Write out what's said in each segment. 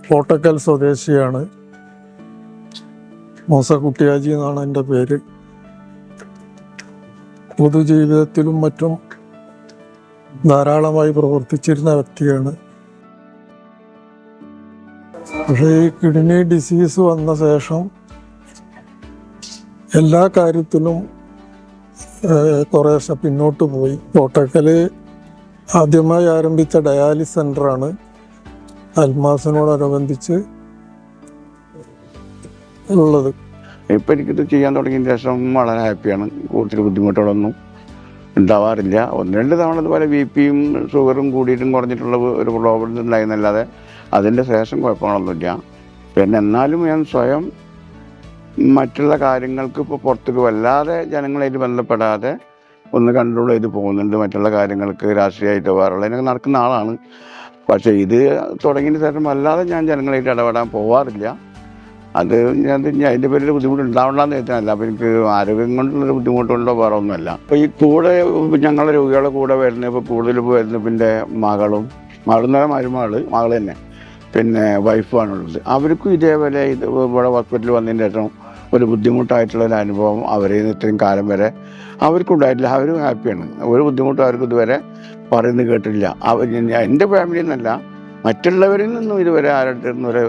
കോട്ടക്കൽ സ്വദേശിയാണ്. മൂസക്കുട്ടിയാജി എന്നാണ് എൻ്റെ പേര്. പൊതുജീവിതത്തിലും മറ്റും ധാരാളമായി പ്രവർത്തിച്ചിരുന്ന വ്യക്തിയാണ്. പക്ഷേ ഈ കിഡ്നി ഡിസീസ് വന്ന ശേഷം എല്ലാ കാര്യത്തിലും കുറേശ്ശെ പിന്നോട്ട് പോയി. കോട്ടക്കൽ ആദ്യമായി ആരംഭിച്ച ഡയാലിസിസ് സെൻ്ററാണ് അൽമാസിനോടനുബന്ധിച്ച് ഉള്ളത്. ഇപ്പം എനിക്കിത് ചെയ്യാൻ തുടങ്ങിയതിന് ശേഷം വളരെ ഹാപ്പിയാണ്. കൂടുതൽ ബുദ്ധിമുട്ടുകളൊന്നും ഉണ്ടാവാറില്ല. 1-2 തവണ ഇതുപോലെ BP-യും ഷുഗറും കൂടിയിട്ടും കുറഞ്ഞിട്ടുള്ള ഒരു പ്രോബ്ലം ഉണ്ടായിരുന്നല്ലാതെ അതിൻ്റെ ശേഷം കുഴപ്പങ്ങളൊന്നുമില്ല. പിന്നെ എന്നാലും ഞാൻ സ്വയം മറ്റുള്ള കാര്യങ്ങൾക്ക് ഇപ്പോൾ പുറത്തേക്ക് വല്ലാതെ ജനങ്ങളായിട്ട് ബന്ധപ്പെടാതെ ഒന്ന് കൺട്രോൾ ചെയ്ത് പോകുന്നുണ്ട്. മറ്റുള്ള കാര്യങ്ങൾക്ക് രാഷ്ട്രീയമായിട്ടോ വേറുള്ളതിനൊക്കെ നടക്കുന്ന ആളാണ്. പക്ഷേ ഇത് തുടങ്ങിയതിന് ശേഷം അല്ലാതെ ഞാൻ ജനങ്ങളായിട്ട് ഇടപെടാൻ പോവാറില്ല. അത് അതിൻ്റെ പേരിൽ ബുദ്ധിമുട്ടുണ്ടാവണ്ടെന്ന് വെച്ചാൽ അപ്പോൾ എനിക്ക് ആരോഗ്യം കൊണ്ടുള്ളൊരു ബുദ്ധിമുട്ടുണ്ടോ വേറെ ഒന്നുമല്ല. അപ്പോൾ ഈ കൂടെ ഞങ്ങളുടെ രോഗികളുടെ കൂടെ വരുന്നത് ഇപ്പോൾ കൂടുതലിപ്പോൾ വരുന്നത് പിന്നെ മകൾ തന്നെ പിന്നെ വൈഫാണുള്ളത്. അവർക്കും ഇതേപോലെ ഇവിടെ ഹോസ്പിറ്റലിൽ വന്നതിന് ശേഷം ഒരു ബുദ്ധിമുട്ടായിട്ടുള്ളൊരു അനുഭവം അവരിൽ നിന്ന് ഇത്രയും കാലം വരെ അവർക്കുണ്ടായിട്ടില്ല. അവരും ഹാപ്പിയാണ്. ഒരു ബുദ്ധിമുട്ടും അവർക്ക് ഇതുവരെ പറയുന്നത് കേട്ടില്ല. എൻ്റെ ഫാമിലിയിൽ നിന്നല്ല, മറ്റുള്ളവരിൽ നിന്നും ഇതുവരെ ആരുടെ നിന്നും ഒരു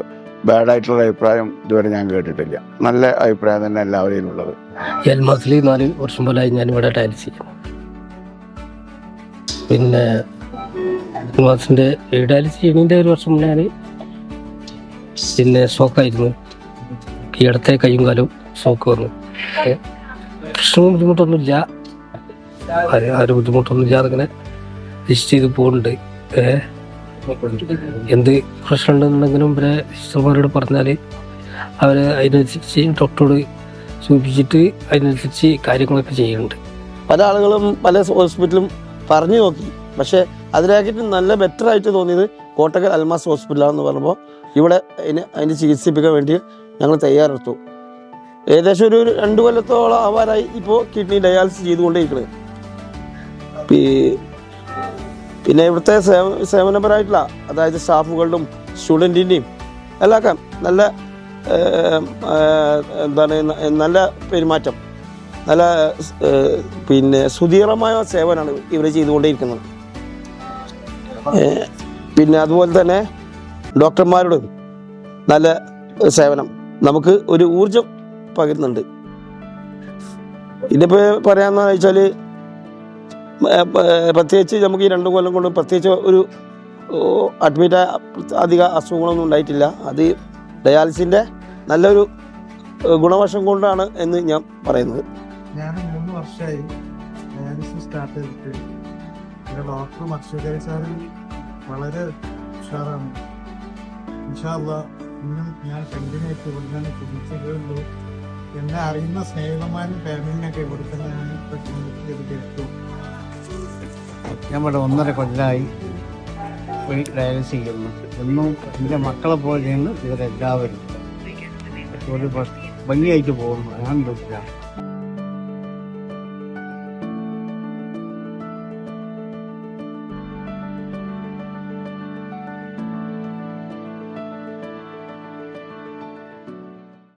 ബാഡായിട്ടുള്ള അഭിപ്രായം ഇതുവരെ ഞാൻ കേട്ടിട്ടില്ല. നല്ല അഭിപ്രായം തന്നെ എല്ലാവരെയും ഉള്ളത്. എൽമാസിൽ 4 വർഷം പോലായി ഞാനിവിടെ ഡയാലിസിസ് ചെയ്യും. പിന്നെ എൽമാസിൻ്റെ ഡയാലിസിസ് ചെയ്യുന്നതിൻ്റെ 1 വർഷം ഞാൻ പിന്നെ ഷോക്കായിരുന്നു. ഈ ഇടത്തെ കൈയും കാലും ഷോക്ക് വന്നു. പ്രശ്നവും ബുദ്ധിമുട്ടൊന്നുമില്ല, ബുദ്ധിമുട്ടൊന്നുമില്ല. അതിങ്ങനെ ലിസ്റ്റ് ചെയ്ത് പോകുന്നുണ്ട്. എന്ത് പ്രശ്നം ഉണ്ടെന്നുണ്ടെങ്കിലും ഇവരെ സിസ്റ്റർമാരോട് പറഞ്ഞാൽ അവർ അതിനനുസരിച്ച് ഡോക്ടറോട് സൂചിപ്പിച്ചിട്ട് അതിനനുസരിച്ച് കാര്യങ്ങളൊക്കെ ചെയ്യുന്നുണ്ട്. പല ആളുകളും പല ഹോസ്പിറ്റലും പറഞ്ഞു നോക്കി. പക്ഷേ അതിനാക്കിയിട്ട് നല്ല ബെറ്ററായിട്ട് തോന്നിയത് കോട്ടക്കൽ അൽമാസ് ഹോസ്പിറ്റലാണെന്ന് പറഞ്ഞപ്പോൾ ഇവിടെ അതിന് ചികിത്സിപ്പിക്കാൻ വേണ്ടി ഞങ്ങൾ തയ്യാറെടുത്തു. ഏകദേശം ഒരു 2 കൊല്ലത്തോളം ആവാറായി ഇപ്പോൾ കിഡ്നി ഡയാലിസിസ് ചെയ്തുകൊണ്ടേയിരിക്കുന്നത്. പിന്നെ ഇവിടുത്തെ സേവനപരമായിട്ടുള്ള, അതായത് സ്റ്റാഫുകളുടെയും സ്റ്റുഡൻറ്റിൻ്റെയും എല്ലാം നല്ല നല്ല പെരുമാറ്റം, നല്ല പിന്നെ സുധീരമായ സേവനമാണ് ഇവർ ചെയ്തുകൊണ്ടേയിരിക്കുന്നത്. പിന്നെ അതുപോലെ തന്നെ ഡോക്ടർമാരോട് നല്ല സേവനം നമുക്ക് ഒരു ഊർജം പകരുന്നുണ്ട്. ഇതിപ്പോൾ പറയാമെന്ന് വെച്ചാൽ പ്രത്യേകിച്ച് നമുക്ക് ഈ 2 കൊല്ലം കൊണ്ട് പ്രത്യേകിച്ച് ഒരു അഡ്മിറ്റ് അധിക അസുഖങ്ങളൊന്നും ഉണ്ടായിട്ടില്ല. അത് ഡയാലിസിൻ്റെ നല്ലൊരു ഗുണവശം കൊണ്ടാണ് എന്ന് ഞാൻ പറയുന്നത്. ഞാൻ 3 വർഷമായി ഡയാലിസിസ് സ്റ്റാർട്ട് ചെയ്തിട്ട്. ഡോക്ടർ മത്സ്യകാരി സാറ് വളരെ ഉഷാറാണ്. ഇൻഷാ അല്ലാഹ് ഇന്നും ഞാൻ കണ്ടിന്യൂ ആയിട്ട് ഇവിടെ തന്നെ ചികിത്സകളുള്ളൂ. എന്നെ അറിയുന്ന സ്നേഹിതന്മാരും ഫാമിലിനൊക്കെ ഇവിടെ തന്നെ ഞാൻ ഇപ്പോൾ ചികിത്സിച്ചെടുത്തു. ഞാൻ ഇവിടെ 1.5 കൊല്ലമായി ഡയാലിസിസ് ചെയ്യുന്നു. എന്നും എൻ്റെ മക്കളെ പോലെ ചെയ്യുന്നു ഇവരെല്ലാവരും. ഒരു ഭംഗിയായിട്ട് പോകുന്നു. ഞാൻ